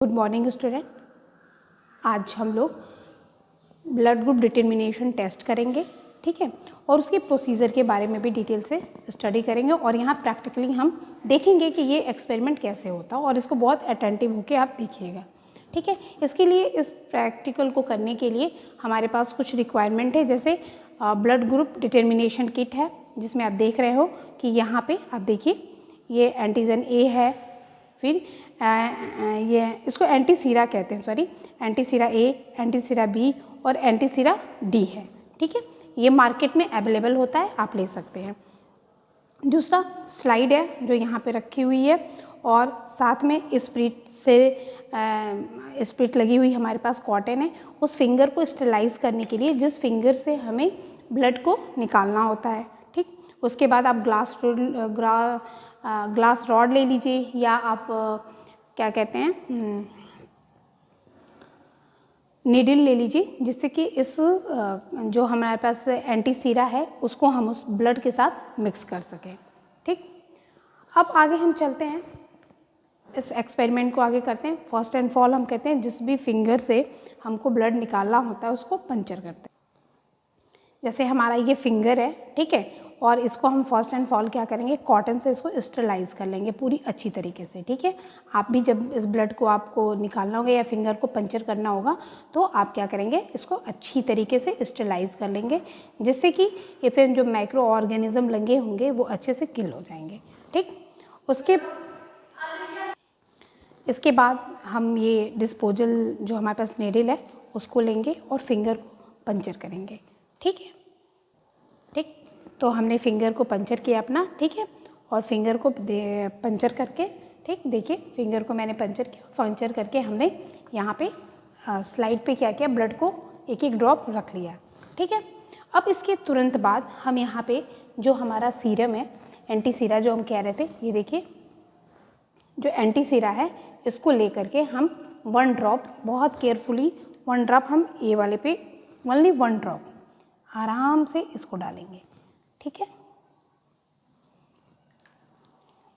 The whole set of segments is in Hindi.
Good morning student. आज हम लोग ब्लड ग्रुप डिटर्मिनेशन टेस्ट करेंगे, ठीक है, और उसके प्रोसीजर के बारे में भी डिटेल से स्टडी करेंगे और यहाँ प्रैक्टिकली हम देखेंगे कि ये एक्सपेरिमेंट कैसे होता है और इसको बहुत अटेंटिव होकर आप देखिएगा, ठीक है। इसके लिए इस प्रैक्टिकल को करने के लिए हमारे पास कुछ रिक्वायरमेंट है, जैसे ब्लड ग्रुप डिटर्मिनेशन किट है जिसमें आप देख रहे हो कि यहाँ पे आप देखिए ये एंटीजन ए है, फिर ये इसको एंटीसीरा कहते हैं, सॉरी, एंटीसीरा ए, एंटीसीरा बी और एंटीसीरा डी है, ठीक है। ये मार्केट में अवेलेबल होता है, आप ले सकते हैं। दूसरा स्लाइड है जो यहाँ पे रखी हुई है और साथ में स्प्रिट लगी हुई हमारे पास कॉटन है। उस फिंगर को स्टेलाइज करने के लिए जिस फिंगर से हमें ब्लड को निकालना होता है, ठीक। उसके बाद आप ग्लास रॉड ले लीजिए या आप क्या कहते हैं नीडल ले लीजिए, जिससे कि इस जो हमारे पास एंटीसीरा है उसको हम उस ब्लड के साथ मिक्स कर सकें, ठीक। अब आगे हम चलते हैं, इस एक्सपेरिमेंट को आगे करते हैं। फर्स्ट एंड फॉल हम कहते हैं जिस भी फिंगर से हमको ब्लड निकालना होता है उसको पंचर करते हैं। जैसे हमारा ये फिंगर है, ठीक है, और इसको हम फर्स्ट एंड फॉल क्या करेंगे, कॉटन से इसको स्टरलाइज कर लेंगे पूरी अच्छी तरीके से, ठीक है। आप भी जब इस ब्लड को आपको निकालना होगा या फिंगर को पंचर करना होगा तो आप क्या करेंगे, इसको अच्छी तरीके से स्टरलाइज कर लेंगे, जिससे कि ये फिर जो माइक्रो ऑर्गेनिज्म लगे होंगे वो अच्छे से किल हो जाएंगे, ठीक। इसके बाद हम ये डिस्पोजल जो हमारे पास नीडल है उसको लेंगे और फिंगर को पंचर करेंगे, ठीक है, ठीक। तो हमने फिंगर को पंचर किया अपना, ठीक है, और फिंगर को पंचर करके, ठीक, देखिए फिंगर को मैंने पंचर किया, पंचर करके हमने यहाँ पे स्लाइड पे क्या किया, ब्लड को एक एक ड्रॉप रख लिया, ठीक है। अब इसके तुरंत बाद हम यहाँ पे जो हमारा सीरम है, एंटीसीरा जो हम कह रहे थे, ये देखिए जो एंटीसीरा है इसको लेकर के हम 1 ड्रॉप बहुत केयरफुली 1 ड्रॉप हम ए वाले पे ओनली 1 ड्रॉप आराम से इसको डालेंगे, ठीक है।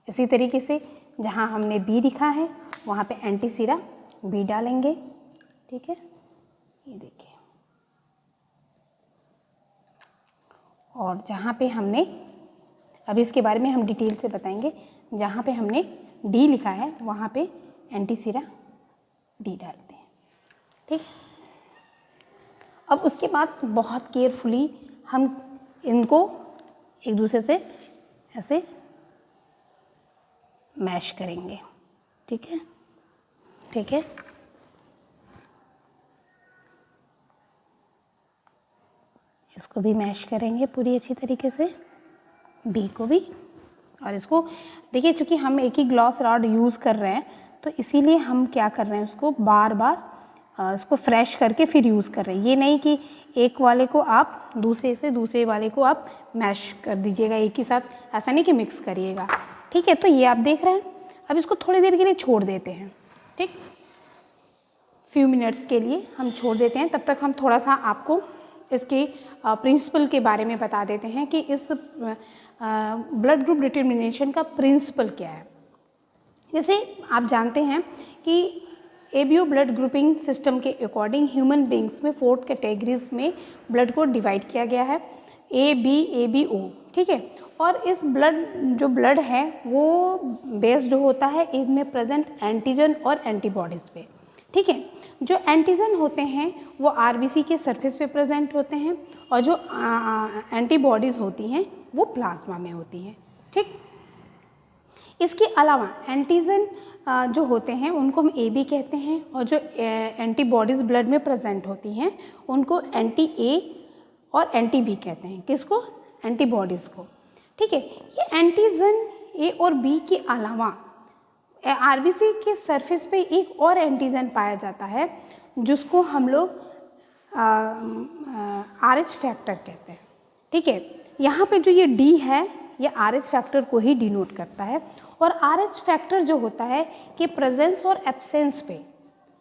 इसी तरीके से जहाँ हमने बी लिखा है वहाँ पे एंटीसीरा बी डालेंगे, ठीक है, ये देखिए। और जहाँ पे हमने, अब इसके बारे में हम डिटेल से बताएंगे, जहाँ पे हमने डी लिखा है वहाँ पे एंटीसीरा डी डालते हैं, ठीक है। अब उसके बाद बहुत केयरफुली हम इनको एक दूसरे से ऐसे मैश करेंगे, ठीक है, ठीक है। इसको भी मैश करेंगे पूरी अच्छी तरीके से, बी को भी, और इसको देखिए चूँकि हम एक ही ग्लास रॉड यूज़ कर रहे हैं तो इसीलिए हम क्या कर रहे हैं, उसको बार बार इसको फ्रेश करके फिर यूज़ कर रहे हैं। ये नहीं कि एक वाले को आप दूसरे से दूसरे वाले को आप मैश कर दीजिएगा एक ही साथ, ऐसा नहीं कि मिक्स करिएगा, ठीक है। तो ये आप देख रहे हैं। अब इसको थोड़ी देर के लिए छोड़ देते हैं, ठीक, फ्यू मिनट्स के लिए हम छोड़ देते हैं। तब तक हम थोड़ा सा आपको इसके प्रिंसिपल के बारे में बता देते हैं कि इस ब्लड ग्रुप डिटर्मिनेशन का प्रिंसिपल क्या है। जैसे आप जानते हैं कि एबीओ ब्लड ग्रुपिंग सिस्टम के अकॉर्डिंग ह्यूमन बींग्स में 4 कैटेगरीज में ब्लड को डिवाइड किया गया है, ए बी ओ, ठीक है। और इस ब्लड है वो बेस्ड होता है इनमें प्रेजेंट एंटीजन और एंटीबॉडीज़ पे, ठीक है। जो एंटीजन होते हैं वो आरबीसी के सरफेस पे प्रेजेंट होते हैं और जो एंटीबॉडीज़ होती हैं वो प्लाज्मा में होती हैं, ठीक। इसके अलावा एंटीजन जो होते हैं उनको हम ए कहते हैं और जो एंटीबॉडीज़ ब्लड में प्रेजेंट होती हैं उनको एंटी ए और एंटी बी कहते हैं। किसको? एंटीबॉडीज़ को, ठीक है। ये एंटीजन ए और बी के अलावा आरबीसी के सरफेस पे एक और एंटीजन पाया जाता है जिसको हम लोग RH फैक्टर कहते हैं, ठीक है। यहाँ पे जो ये डी है ये RH फैक्टर को ही डिनोट करता है और RH फैक्टर जो होता है कि प्रेजेंस और एब्सेंस पे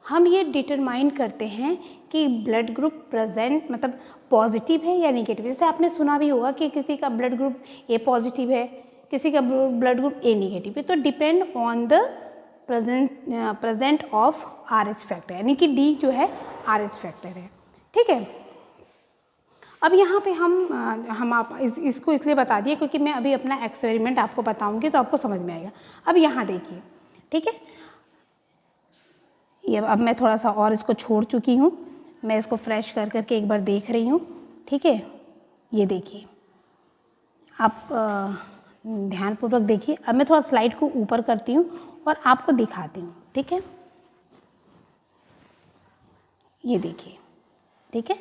हम ये डिटरमाइन करते हैं कि ब्लड ग्रुप प्रेजेंट मतलब पॉजिटिव है या नेगेटिव। जैसे आपने सुना भी होगा कि किसी का ब्लड ग्रुप ए पॉजिटिव है, किसी का ब्लड ग्रुप ए नेगेटिव है, तो depend on the present of RH factor, यानी कि D जो है RH फैक्टर है। ठीक है, अब यहाँ पे हम आप इसको इसलिए बता दिए क्योंकि मैं अभी अपना एक्सपेरिमेंट आपको बताऊंगी तो आपको समझ में आएगा। अब यहाँ देखिए, ठीक है, ये अब मैं थोड़ा सा और इसको छोड़ चुकी हूँ, मैं इसको फ्रेश कर करके एक बार देख रही हूँ। ठीक है, ये देखिए, आप ध्यानपूर्वक देखिए। अब मैं थोड़ा स्लाइड को ऊपर करती हूँ और आपको दिखाती हूँ। ठीक है, ये देखिए, ठीक है,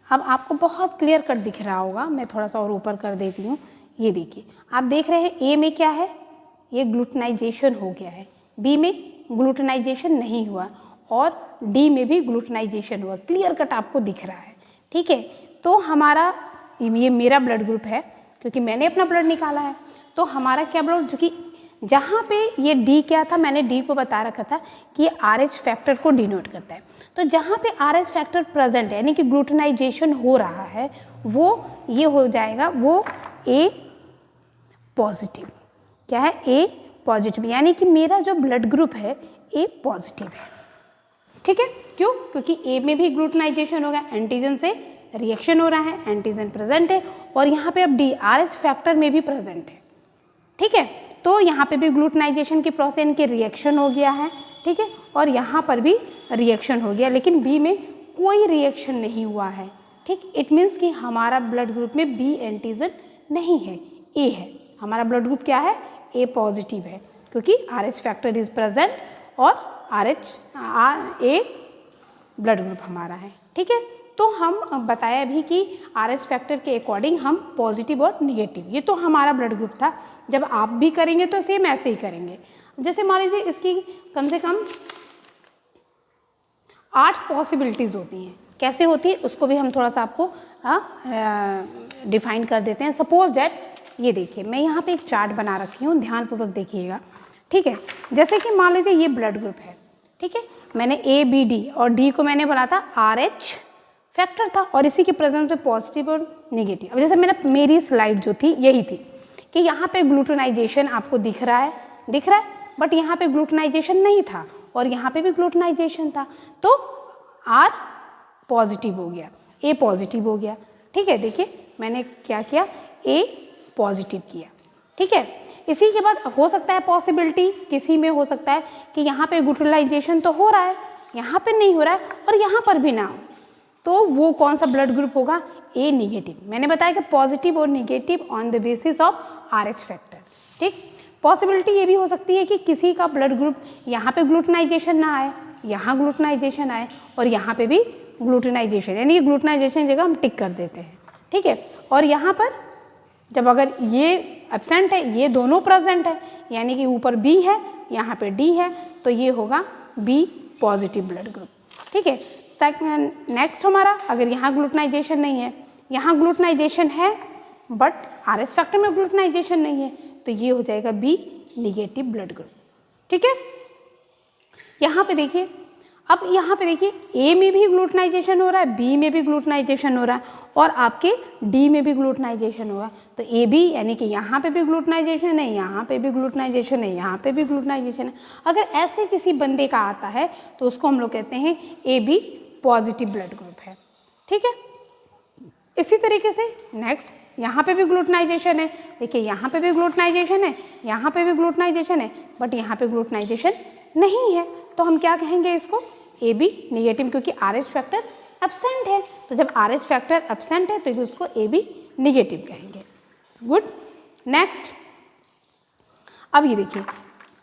अब आपको बहुत क्लियर कट दिख रहा होगा, मैं थोड़ा सा और ऊपर कर देती हूँ। ये देखिए, आप देख रहे हैं ए में क्या है, ये ग्लूटनाइजेशन हो गया है, बी में ग्लूटनाइजेशन नहीं हुआ और डी में भी ग्लूटनाइजेशन हुआ, क्लियर कट आपको दिख रहा है। ठीक है, तो हमारा ये मेरा ब्लड ग्रुप है क्योंकि मैंने अपना ब्लड निकाला है, तो हमारा क्या ब्लड, जो कि जहाँ पे ये डी क्या था, मैंने डी को बता रखा था कि ये RH फैक्टर को डिनोट करता है। तो जहाँ पे RH फैक्टर प्रेजेंट है यानी कि ग्लूटनाइजेशन हो रहा है, वो ये हो जाएगा, वो A पॉजिटिव। क्या है, A पॉजिटिव, यानी कि मेरा जो ब्लड ग्रुप है A पॉजिटिव है। ठीक है, क्यों, क्योंकि A में भी ग्लूटनाइजेशन होगा, एंटीजन से रिएक्शन हो रहा है, एंटीजन प्रेजेंट है, और यहाँ पे अब D RH फैक्टर में भी प्रेजेंट है। ठीक है, तो यहाँ पे भी ग्लूटनाइजेशन की प्रोसेस, इनके रिएक्शन हो गया है। ठीक है, और यहाँ पर भी रिएक्शन हो गया, लेकिन बी में कोई रिएक्शन नहीं हुआ है। ठीक, इट मीन्स कि हमारा ब्लड ग्रुप में बी एंटीजन नहीं है, ए है। हमारा ब्लड ग्रुप क्या है, ए पॉजिटिव है, क्योंकि RH फैक्टर इज प्रेजेंट और ए ब्लड ग्रुप हमारा है। ठीक है, तो हम बताया भी कि RH फैक्टर के अकॉर्डिंग हम पॉजिटिव और निगेटिव, ये तो हमारा ब्लड ग्रुप था। जब आप भी करेंगे तो सेम ऐसे ही करेंगे। जैसे मान लीजिए इसकी कम से कम 8 पॉसिबिलिटीज़ होती हैं। कैसे होती है उसको भी हम थोड़ा सा आपको डिफाइन कर देते हैं। सपोज दैट, ये देखिए, मैं यहाँ पे एक चार्ट बना रखी हूँ, ध्यानपूर्वक देखिएगा। ठीक है, जैसे कि मान लीजिए ये ब्लड ग्रुप है। ठीक है, मैंने ABD और D को मैंने बोला था RH फैक्टर था, और इसी के प्रेजेंस में पॉजिटिव और निगेटिव। अब जैसे मेरी स्लाइड जो थी यही थी कि यहाँ पे ग्लूटनाइजेशन आपको दिख रहा है, बट यहाँ पे ग्लूटनाइजेशन नहीं था और यहाँ पे भी ग्लूटनाइजेशन था, तो R पॉजिटिव हो गया, A पॉजिटिव हो गया। ठीक है, देखिए मैंने क्या किया, A पॉजिटिव किया। ठीक है, इसी के बाद हो सकता है पॉसिबिलिटी किसी में हो सकता है कि यहाँ पे ग्लूटनाइजेशन तो हो रहा है, यहाँ पे नहीं हो रहा है और यहाँ पर भी ना हो, तो वो कौन सा ब्लड ग्रुप होगा, A निगेटिव। मैंने बताया कि पॉजिटिव और negative on the basis of RH factor. ठीक, पॉसिबिलिटी ये भी हो सकती है कि किसी का ब्लड ग्रुप यहाँ पे ग्लूटनाइजेशन ना आए, यहाँ ग्लूटनाइजेशन आए और यहाँ पे भी ग्लूटनाइजेशन, यानी कि ग्लूटनाइजेशन जगह हम टिक कर देते हैं। ठीक है, और यहाँ पर जब अगर ये एब्सेंट है, ये दोनों प्रेजेंट है, यानी कि ऊपर B है, यहाँ पे D है, तो ये होगा B पॉजिटिव ब्लड ग्रुप। ठीक है, सेकंड नेक्स्ट हमारा, अगर यहाँ ग्लूटनाइजेशन नहीं है, यहाँ ग्लूटनाइजेशन है बट RH फैक्टर में ग्लूटनाइजेशन नहीं है, तो ये हो जाएगा B निगेटिव ब्लड ग्रुप। ठीक है, यहाँ पे देखिए, अब यहाँ पे देखिए A में भी ग्लूटनाइजेशन हो रहा है, B में भी ग्लूटनाइजेशन हो रहा है और आपके D में भी ग्लूटनाइजेशन होगा, तो AB यानी कि यहाँ पे भी ग्लूटनाइजेशन है, यहाँ पे भी ग्लूटनाइजेशन है, यहाँ पे भी ग्लूटनाइजेशन है। अगर ऐसे किसी बंदे का आता है तो उसको हम लोग कहते हैं AB पॉजिटिव ब्लड ग्रुप है। ठीक है, इसी तरीके से नेक्स्ट, यहाँ पे भी ग्लूटनाइजेशन है, देखिए यहाँ पे भी ग्लूटनाइजेशन है, यहाँ पे भी ग्लूटनाइजेशन है, बट यहाँ पे ग्लूटनाइजेशन नहीं है, तो हम क्या कहेंगे इसको, AB निगेटिव, क्योंकि RH फैक्टर एब्सेंट है। तो जब RH फैक्टर एब्सेंट है तो उसको AB निगेटिव कहेंगे। गुड, नेक्स्ट, अब ये देखिए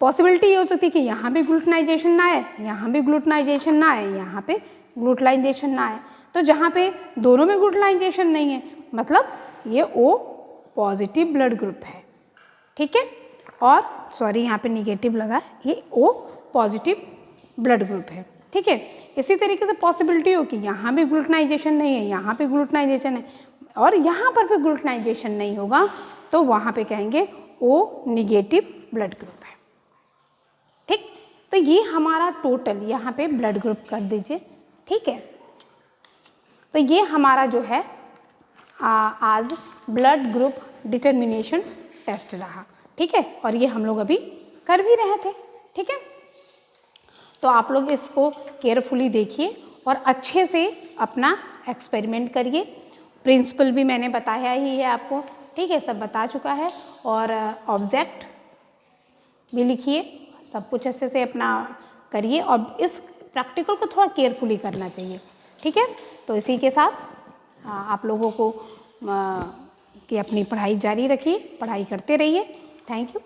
पॉसिबिलिटी ये हो सकती है कि यहाँ भी ग्लूटनाइजेशन ना आए, यहाँ भी ग्लूटनाइजेशन ना आए, यहाँ पे ग्लूटनाइजेशन ना आए, तो जहाँ पे दोनों में ग्लूटनाइजेशन नहीं है मतलब ये O पॉजिटिव ब्लड ग्रुप है। ठीक है, और सॉरी यहाँ पे निगेटिव लगा, ये O पॉजिटिव ब्लड ग्रुप है। ठीक है, इसी तरीके से पॉसिबिलिटी हो कि यहाँ भी ग्लूटनाइजेशन नहीं है, यहाँ पे ग्लूटनाइजेशन है और यहाँ पर भी ग्लूटनाइजेशन नहीं होगा, तो वहाँ पे कहेंगे O निगेटिव ब्लड ग्रुप है। ठीक, तो ये हमारा टोटल यहाँ पे ब्लड ग्रुप कर दीजिए। ठीक है, तो ये हमारा जो है आज ब्लड ग्रुप डिटर्मिनेशन टेस्ट रहा। ठीक है, और ये हम लोग अभी कर भी रहे थे। ठीक है, तो आप लोग इसको केयरफुली देखिए और अच्छे से अपना एक्सपेरिमेंट करिए। प्रिंसिपल भी मैंने बताया ही है आपको, ठीक है, सब बता चुका है। और ऑब्जेक्ट भी लिखिए, सब कुछ अच्छे से अपना करिए और इस प्रैक्टिकल को थोड़ा केयरफुली करना चाहिए, ठीक है। तो इसी के साथ आप लोगों को कि अपनी पढ़ाई जारी रखिए, पढ़ाई करते रहिए। Thank you.